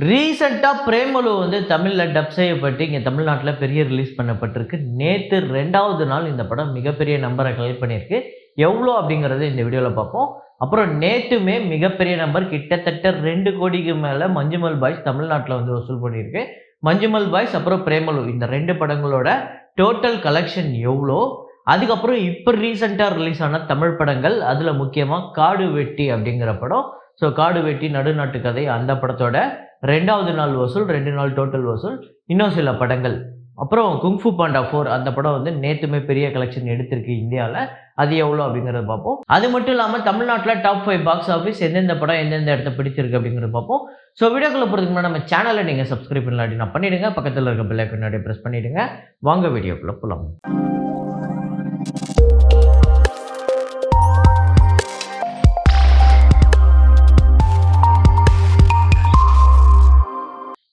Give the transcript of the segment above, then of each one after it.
ரீசெண்டாக பிரேமலு வந்து தமிழில் டப் செய்யப்பட்டு இங்கே தமிழ்நாட்டில் பெரிய ரிலீஸ் பண்ணப்பட்டிருக்கு. நேற்று 2வது நாள் இந்த படம் மிகப்பெரிய நம்பரை கலெக்ட் பண்ணியிருக்கு. எவ்வளோ அப்படிங்கிறது இந்த வீடியோவில் பார்ப்போம். அப்புறம் நேற்றுமே மிகப்பெரிய நம்பர் கிட்டத்தட்ட 2 கோடிக்கு மேலே மஞ்சுமல் பாய்ஸ் தமிழ்நாட்டில் வந்து வசூல் பண்ணியிருக்கு. மஞ்சுமல் பாய்ஸ் அப்புறம் பிரேமலு இந்த 2 படங்களோட டோட்டல் கலெக்ஷன் எவ்வளோ, அதுக்கப்புறம் இப்போ ரீசெண்டாக ரிலீஸ் ஆன தமிழ் படங்கள், அதில் முக்கியமாக காடு வெட்டி அப்படிங்கிற படம். ஸோ காடு வெட்டி நடுநாட்டு கதை அந்த படத்தோட 2வது நாள் வசூல், 2 நாள் டோட்டல் வசூல், இன்னும் சில படங்கள். அப்புறம் குங்ஃபு பாண்டா 4 அந்த படம் வந்து நேற்றுமே பெரிய கலெக்ஷன் எடுத்திருக்கு இந்தியாவில். அது எவ்வளோ அப்படிங்கிறத பார்ப்போம். அது மட்டும் இல்லாமல் தமிழ்நாட்டில் டாப் 5 பாக்ஸ் ஆஃபீஸ் எந்தெந்த படம் எந்தெந்த இடத்த பிடிச்சிருக்கு அப்படிங்கிறத பார்ப்போம். ஸோ வீடியோக்குள்ள போகிறதுக்கு முன்னாடி நம்ம சேனலை நீங்கள் சப்ஸ்கிரைப் பண்ணலாட்டினா பண்ணிவிடுங்க. பக்கத்தில் இருக்க பெல் ஐகானை அப்படியே ப்ரெஸ் பண்ணிவிடுங்க. வாங்க வீடியோக்குள்ளே போகலாம்.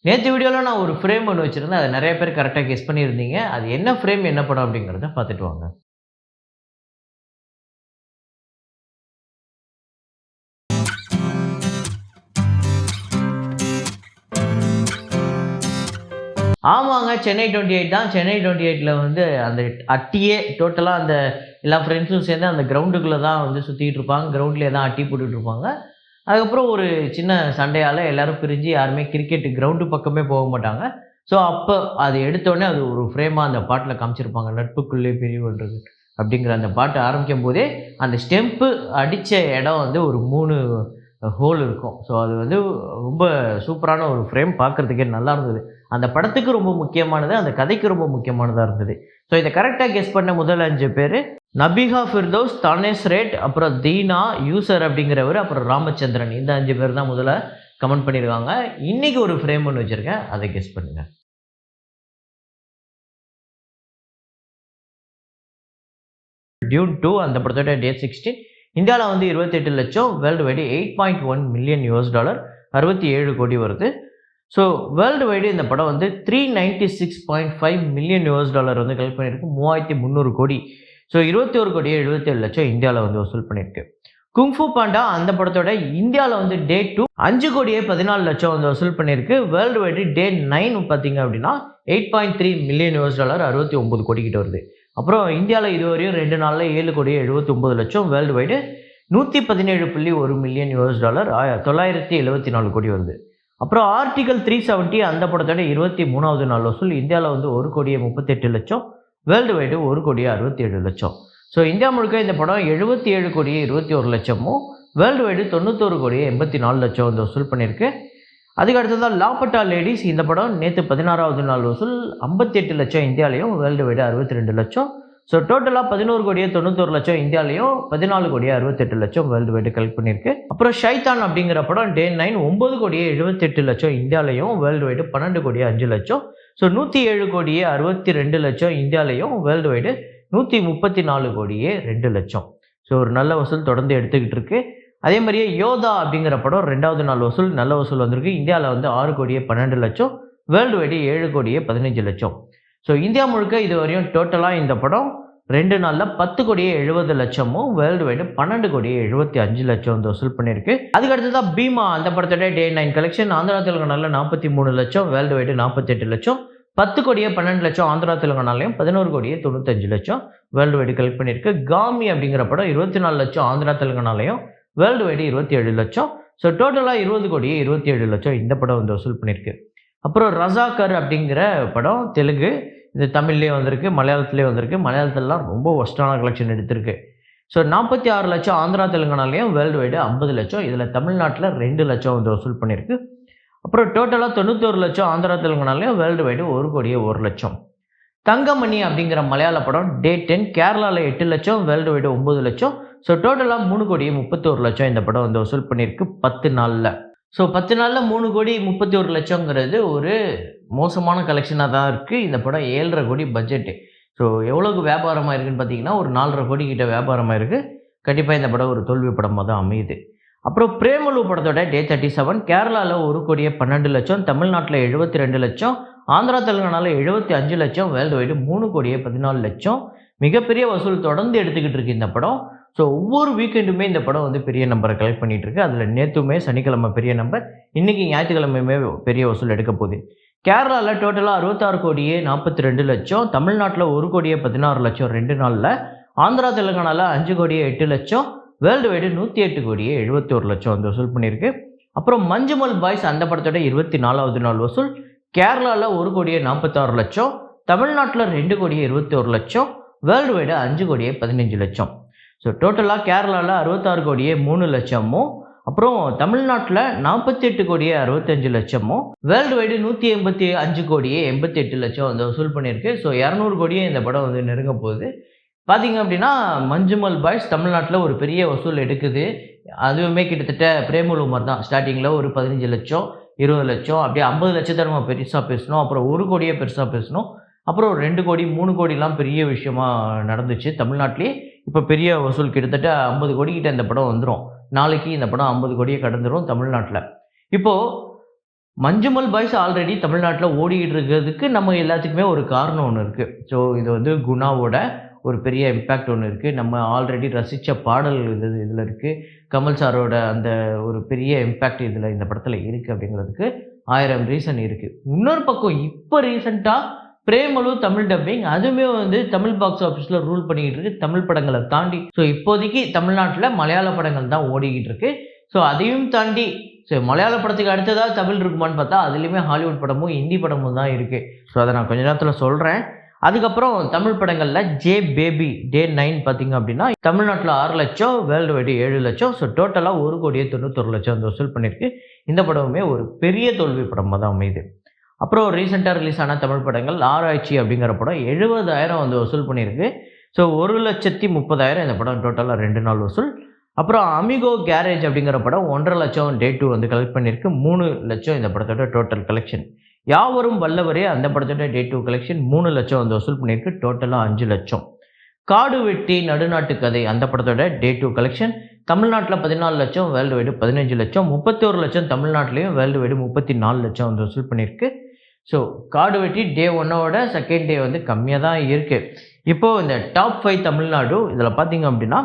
நேற்று வீடியோவில் நான் ஒரு ஃப்ரேம் ஒன்று வச்சுருந்தேன். அதை நிறைய பேர் கரெக்டாக கெஸ் பண்ணியிருந்தீங்க. அது என்ன ஃப்ரேம், என்ன படம் அப்படிங்கிறத பார்த்துட்டு வாங்க. ஆமாங்க, சென்னை 28 தான். சென்னை 28ல் வந்து அந்த அட்டியே டோட்டலாக அந்த எல்லா ஃப்ரெண்ட்ஸும் சேர்ந்து அந்த கிரவுண்டுக்குள்ளே தான் வந்து சுற்றிக்கிட்டு இருப்பாங்க. கிரவுண்ட்லேயே தான் அட்டி போட்டுட்டு இருப்பாங்க. அதுக்கப்புறம் ஒரு சின்ன சண்டையால் எல்லோரும் பிரிஞ்சு யாருமே கிரிக்கெட்டு கிரவுண்டு பக்கமே போக மாட்டாங்க. ஸோ அப்போ அது எடுத்தோடனே அது ஒரு ஃப்ரேமாக அந்த பாட்டில் காமிச்சிருப்பாங்க. நட்புக்குள்ளே பிரிவுன்றது அப்படிங்கிற அந்த பாட்டு ஆரம்பிக்கும் போதே அந்த ஸ்டெம்ப்பு அடித்த இடம் வந்து ஒரு 3 ஹோல் இருக்கும். ஸோ அது வந்து ரொம்ப சூப்பரான ஒரு ஃப்ரேம், பார்க்குறதுக்கே நல்லா இருந்தது. அந்த படத்துக்கு ரொம்ப முக்கியமானது, அந்த கதைக்கு ரொம்ப முக்கியமானதாக இருந்தது. ஸோ இதை கரெக்டாக கெஸ் பண்ண முதல் 5 பேர் நபிகா ஃபிர்தோஸ், தானேஷ் ரேட், அப்புறம் தீனா, யூசர் அப்படிங்கிறவர், அப்புறம் ராமச்சந்திரன். இந்த 5 பேர் தான் முதல்ல கமெண்ட் பண்ணியிருக்காங்க. இன்றைக்கி ஒரு ஃப்ரேம் ஒன்று வச்சுருக்கேன், அதை கெஸ் பண்ணுங்கள். டியூன் 2 அந்த படத்தோட டேட் 16. இந்தியாவில் வந்து 28 லட்சம், வேர்ல்டு வைடு $8.1 மில்லியன், 67 கோடி வருது. ஸோ வேர்ல்டு வைடு இந்த படம் வந்து $396.5 மில்லியன் வந்து கலெக்ட் பண்ணியிருக்கு. 3300 கோடி. ஸோ 21 கோடியே 77 லட்சம் இந்தியாவில் வந்து வசூல் பண்ணியிருக்கு. குங்ஃபு பாண்டா அந்த படத்தோட இந்தியாவில் வந்து டே 2 5 கோடியே 14 லட்சம் வந்து வசூல் பண்ணியிருக்கு. வேர்ல்டு வைடு டே 9 பார்த்தீங்க அப்படின்னா $8.3 மில்லியன், 69 கோடி கிட்ட வருது. அப்புறம் இந்தியாவில் இதுவரையும் 2 நாளில் 7 கோடியே 79 லட்சம், வேர்ல்டு வைடு $117.1 மில்லியன், 974 கோடி வருது. அப்புறம் ஆர்டிகல் 370 அந்த படத்தோட 23வது நாள் வசூல் இந்தியாவில் வந்து 1 கோடியே 38 லட்சம், வேர்ல்டு வைடு 1 கோடியே 67 லட்சம். ஸோ இந்தியா முழுக்க இந்த படம் 77 கோடியே 21 லட்சமும், வேர்ல்டு வைடு 91 கோடியே 84 லட்சம் வந்து வசூல் பண்ணியிருக்கு. அதுக்கு அடுத்ததான் லாபட்டா லேடிஸ் இந்த படம் நேற்று 16வது நாள் வசூல் 58 லட்சம் இந்தியாலையும், வேர்ல்டு வைடு 62 லட்சம். ஸோ டோட்டலாக 11 கோடியே 91 லட்சம் இந்தியாலையும், 14 கோடியே 68 லட்சம் வேர்ல்டு வைடு கலெக்ட் பண்ணியிருக்கு. அப்புறம் ஷைத்தான் அப்படிங்கிற படம் டே 9 9 கோடியே 78 லட்சம் இந்தியாலையும், வேர்ல்டு வைடு 12 கோடியே 5 லட்சம். ஸோ 107 கோடியே 62 லட்சம் இந்தியாலையும், வேர்ல்டு வைடு 134 கோடியே 2 லட்சம். ஸோ ஒரு நல்ல வசூல் தொடர்ந்து எடுத்துக்கிட்டு இருக்கு. அதே மாதிரியே யோதா அப்படிங்கிற படம் 2வது நாள் வசூல் நல்ல வசூல் வந்திருக்கு. இந்தியாவில் வந்து 6 கோடியே 12 லட்சம், வேர்ல்டு வைடு 7 கோடியே 15 லட்சம். ஸோ இந்தியா முழுக்க இது வரையும் டோட்டலாக இந்த படம் 2 நாளில் 10 கோடியே 70 லட்சமும், வேர்ல்டு வைடு 12 கோடியே 75 லட்சம் வந்து வசூல் பண்ணியிருக்கு. அதுக்கடுத்து தான் பீமா அந்த படத்தோட டே 9 கலெக்ஷன் ஆந்திரா தெலுங்கானாவில் 43 லட்சம், வேர்ல்டு வைடு 48 லட்சம், 10 கோடியே 12 லட்சம் ஆந்திரா தெலுங்கானாலையும், 11 கோடியே 95 லட்சம் வேர்ல்டு வைடு கலெக்ட் பண்ணியிருக்கு. காமி அப்படிங்கிற படம் 24 லட்சம் ஆந்திரா தெலுங்கானாலையும், வேர்ல்டு வைடு 27 லட்சம். ஸோ டோட்டலாக 20 கோடியே 27 லட்சம் இந்த படம் வந்து வசூல் பண்ணியிருக்கு. அப்புறம் ரசாக்கர் அப்படிங்கிற படம் தெலுங்கு, இது தமிழ்லேயே வந்திருக்கு, மலையாளத்துலேயே வந்திருக்கு. மலையாளத்துலலாம் ரொம்ப ஒஸ்டான கலெக்ஷன் எடுத்திருக்கு. ஸோ 46 லட்சம் ஆந்திரா தெலுங்கானாலையும், வேர்ல்டு வைடு 50 லட்சம். இதில் தமிழ்நாட்டில் 2 லட்சம் வந்து வசூல் பண்ணியிருக்கு. அப்புறம் டோட்டலாக 91 லட்சம் ஆந்திரா தெலுங்கானாலையும், வேர்ல்டு வைடு 1 கோடியே 1 லட்சம். தங்கமணி அப்படிங்கிற மலையாள படம் டே 10 கேரளாவில் 8 லட்சம், வேர்ல்டு வைடு 9 லட்சம். ஸோ டோட்டலாக 3 கோடியே 31 லட்சம் இந்த படம் வந்து வசூல் பண்ணியிருக்கு 10 நாளில். ஸோ 10 நாளில் 3 கோடி 31 லட்சங்கிறது ஒரு மோசமான கலெக்ஷனாக தான் இருக்குது. இந்த படம் 7.5 கோடி பட்ஜெட்டு. ஸோ எவ்வளோக்கு வியாபாரமாக இருக்குதுன்னு பார்த்தீங்கன்னா ஒரு 4.5 கோடி கிட்ட வியாபாரமாக இருக்குது. கண்டிப்பாக இந்த படம் ஒரு தோல்வி படமாக தான் அமையுது. அப்புறம் பிரேமலு படத்தோட டே 37 கேரளாவில் 1 கோடியே 12 லட்சம், தமிழ்நாட்டில் 72 லட்சம், ஆந்திரா தெலுங்கானாவில் 75 லட்சம், வேர்ல்டு வைடு 3 கோடியே 14 லட்சம். மிகப்பெரிய வசூல் தொடர்ந்து எடுத்துக்கிட்டு இருக்கு இந்த படம். ஸோ ஒவ்வொரு வீக்கெண்டுமே இந்த படம் வந்து பெரிய நம்பரை கலெக்ட் பண்ணிட்டு இருக்கு. அதில் நேற்றுமே சனிக்கிழமை பெரிய நம்பர், இன்னைக்கு ஞாயிற்றுக்கிழமையுமே பெரிய வசூல் எடுக்க போகுது. கேரளாவில் டோட்டலாக 66 கோடியே 42 லட்சம், தமிழ்நாட்டில் 1 கோடியே 16 லட்சம் 2 நாளில், ஆந்திரா தெலுங்கானாவில் 5 கோடியே 8 லட்சம், வேர்ல்டு வைடு 108 கோடியே 71 லட்சம் வந்து வசூல் பண்ணியிருக்கு. அப்புறம் மஞ்சுமல் பாய்ஸ் அந்த படத்தோட 24வது நாள் வசூல் கேரளாவில் 1 கோடியே 46 லட்சம், தமிழ்நாட்டில் 2 கோடியே 21 லட்சம், வேர்ல்டு வைடு 5 கோடியே 15 லட்சம். ஸோ டோட்டலாக கேரளாவில் 66 கோடியே 3 லட்சமும், அப்புறம் தமிழ்நாட்டில் 48 கோடியே 65 லட்சமும், வேர்ல்டு வைடு 185 கோடியே 88 லட்சம் வந்து வசூல் பண்ணியிருக்கு. ஸோ 200 கோடியே இந்த படம் வந்து நெருங்க போகுது. பார்த்தீங்க அப்படின்னா மஞ்சுமல் பாய்ஸ் தமிழ்நாட்டில் ஒரு பெரிய வசூல் எடுக்குது. அதுவுமே கிட்டத்தட்ட பிரேமலு மாதிரி தான். ஸ்டார்டிங்கில் ஒரு 15 லட்சம் 20 லட்சம் அப்படியே 50 லட்சத்தை நம்ம பெருசாக பேசணும். அப்புறம் 1 கோடியே பெருசாக பேசணும். அப்புறம் 2 கோடி 3 கோடிலாம் பெரிய விஷயமா நடந்துச்சு தமிழ்நாட்டிலே. இப்போ பெரிய வசூல் கிட்டத்தட்ட 50 கோடி கிட்ட இந்த படம் வந்துடும். நாளைக்கு இந்த படம் 50 கோடியை கடந்துடும் தமிழ்நாட்டில். இப்போது மஞ்சுமல் பாய்ஸ் ஆல்ரெடி தமிழ்நாட்டில் ஓடிக்கிட்டு இருக்கிறதுக்கு நம்ம எல்லாத்துக்குமே ஒரு காரணம் ஒன்று இருக்குது. ஸோ இது வந்து குணாவோட ஒரு பெரிய இம்பேக்ட் ஒன்று இருக்குது. நம்ம ஆல்ரெடி ரசித்த பாடல் இதில் இருக்குது. கமல் சாரோட அந்த ஒரு பெரிய இம்பேக்ட் இந்த படத்தில் இருக்குது அப்படிங்கிறதுக்கு 1000 ரீசன் இருக்குது. இன்னொரு பக்கம் இப்போ ரீசெண்டாக பிரேமலு தமிழ் டப்பிங், அதுவுமே வந்து தமிழ் பாக்ஸ் ஆஃபீஸில் ரூல் பண்ணிக்கிட்டு இருக்கு தமிழ் படங்களை தாண்டி. ஸோ இப்போதைக்கு தமிழ்நாட்டில் மலையாள படங்கள் தான் ஓடிக்கிட்டு இருக்கு. ஸோ அதையும் தாண்டி ஸோ மலையாள படத்துக்கு அடுத்ததாக தமிழ் இருக்குமான்னு பார்த்தா அதுலேயுமே ஹாலிவுட் படமும் ஹிந்தி படமும் தான் இருக்குது. ஸோ அதை நான் கொஞ்ச நேரத்தில் சொல்கிறேன். அதுக்கப்புறம் தமிழ் படங்களில் ஜே பேபி டே 9 பார்த்தீங்க அப்படின்னா தமிழ்நாட்டில் 6 லட்சம், வேர்ல்டு வைடு 7 லட்சம். ஸோ டோட்டலாக 1 கோடியே 91 லட்சம் வந்து வசூல் பண்ணியிருக்கு. இந்த படமுமே ஒரு பெரிய தோல்வி படமாக தான் அமையுது. அப்புறம் ரீசெண்டாக ரிலீஸ் ஆன தமிழ் படங்கள் ஆராய்ச்சி அப்படிங்கிற படம் 70,000 வந்து வசூல் பண்ணியிருக்கு. ஸோ 1,30,000 இந்த படம் டோட்டலாக 2 நாள் வசூல். அப்புறம் அமிகோ கேரேஜ் அப்படிங்கிற படம் 1.5 லட்சம் டே 2 வந்து கலெக்ட் பண்ணியிருக்கு. 3 லட்சம் இந்த படத்தோட டோட்டல் கலெக்ஷன். யாவரும் வல்லவரே அந்த படத்தோட டே 2 கலெக்ஷன் 3 லட்சம் வந்து வசூல் பண்ணியிருக்கு. டோட்டலாக 5 லட்சம். காடு வெட்டி நடுநாட்டு கதை அந்த படத்தோட டே 2 கலெக்ஷன் தமிழ்நாட்டில் 14 லட்சம், வேர்ல்டு வைடு 15 லட்சம், 31 லட்சம் தமிழ்நாட்டிலையும், வேர்ல்டு வைடு 34 லட்சம் வந்து வசூல் பண்ணியிருக்கு. ஸோ காடு வெட்டி டே 1ஓட செகண்ட் டே வந்து கம்மியாக தான் இருக்குது. இப்போது இந்த டாப் 5 தமிழ்நாடு இதில் பார்த்தீங்க அப்படின்னா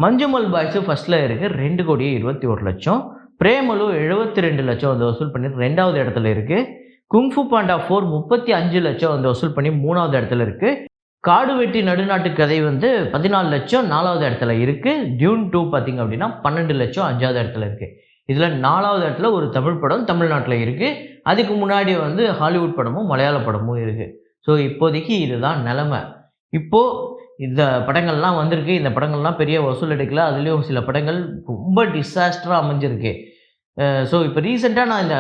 மஞ்சுமல் பாய்ஸு ஃபஸ்ட்டில் இருக்குது 2 கோடியே 21 லட்சம், பிரேமலு 72 லட்சம் வந்து வசூல் பண்ணி 2வது இடத்துல இருக்குது. குங்ஃபு பாண்டா 4 35 லட்சம் வந்து வசூல் பண்ணி 3வது இடத்துல இருக்குது. காடு வெட்டி நடுநாட்டு கதை வந்து 14 லட்சம் 4வது இடத்துல இருக்குது. டியூன் 2 பார்த்திங்க அப்படின்னா 12 லட்சம் 5வது இடத்துல இருக்குது. இதில் 4வது இடத்துல ஒரு தமிழ் படம் தமிழ்நாட்டில் இருக்குது. அதுக்கு முன்னாடி வந்து ஹாலிவுட் படமும் மலையாள படமும் இருக்குது. ஸோ இப்போதைக்கு இதுதான் நிலமை. இப்போது இந்த படங்கள்லாம் வந்திருக்கு. இந்த படங்கள்லாம் பெரிய வசூல் எடுக்கல. அதுலேயும் சில படங்கள் ரொம்ப டிசாஸ்டராக அமைஞ்சிருக்கு. ஸோ இப்போ ரீசெண்டாக நான் இந்த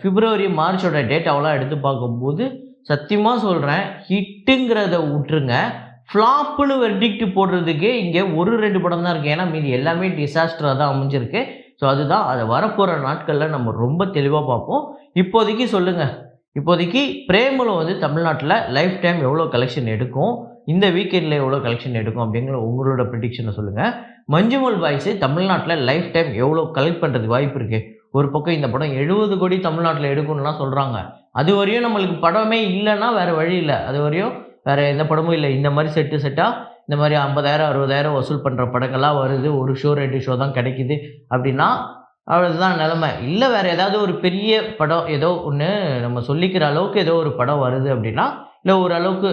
பிப்ரவரி மார்ச்சோட டேட்டாவெல்லாம் எடுத்து பார்க்கும்போது சத்தியமாக சொல்கிறேன், ஹிட்டுங்கிறத விட்டுருங்க, ஃப்ளாப்புன்னு வெர்டிக்ட் போடுறதுக்கே இங்கே 1-2 படம் தான் இருக்குது. ஏன்னா மீதி எல்லாமே டிசாஸ்டராக தான் அமைஞ்சிருக்கு. ஸோ அதுதான் அதை வரப்போகிற நாட்களில் நம்ம ரொம்ப தெளிவாக பார்ப்போம். இப்போதைக்கு சொல்லுங்கள், இப்போதைக்கு பிரேமலு வந்து தமிழ்நாட்டில் லைஃப் டைம் எவ்வளோ கலெக்ஷன் எடுக்கும், இந்த வீக்கெண்டில் எவ்வளோ கலெக்ஷன் எடுக்கும் அப்படிங்கிற உங்களோட ப்ரிடிக்ஷனை சொல்லுங்கள். மஞ்சுமல் பாய்ஸு தமிழ்நாட்டில் லைஃப் டைம் எவ்வளோ கலெக்ட் பண்ணுறதுக்கு வாய்ப்பு இருக்குது? ஒரு பக்கம் இந்த படம் 70 கோடி தமிழ்நாட்டில் எடுக்கும்னுலாம் சொல்கிறாங்க. அது வரையும் நம்மளுக்கு படமே இல்லைன்னா வேறு வழி இல்லை. அது வரையும் வேறு எந்த படமும் இல்லை. இந்த மாதிரி செட்டாக இந்த மாதிரி 50,000 60,000 வசூல் பண்ணுற படங்கள்லாம் வருது. ஒரு ஷோ 2 ஷோ தான் கிடைக்குது அப்படின்னா அவ்வளோதான் நிலமை. இல்லை வேறு ஏதாவது ஒரு பெரிய படம் ஏதோ ஒன்று நம்ம சொல்லிக்கிற அளவுக்கு ஏதோ ஒரு படம் வருது அப்படின்னா, இல்லை ஓரளவுக்கு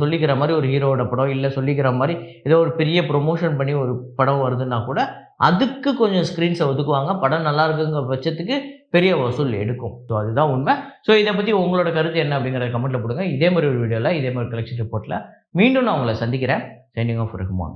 சொல்லிக்கிற மாதிரி ஒரு ஹீரோவோட படம், இல்லை சொல்லிக்கிற மாதிரி ஏதோ ஒரு பெரிய ப்ரொமோஷன் பண்ணி ஒரு படம் வருதுன்னா கூட அதுக்கு கொஞ்சம் ஸ்க்ரீன்ஸை ஒதுக்குவாங்க. படம் நல்லா இருக்குங்கிற பட்சத்துக்கு பெரிய வசூல் எடுக்கும். ஸோ அதுதான் உண்மை. ஸோ இதை பற்றி உங்களோட கருத்து என்ன அப்படிங்கிறத கமெண்ட்டில் போடுங்க. இதே மாதிரி ஒரு வீடியோவில் இதே மாதிரி கலெக்ஷன் ரிப்போர்ட்டில் மீண்டும் நான் உங்களை சந்திக்கிறேன். Signing off Rahman.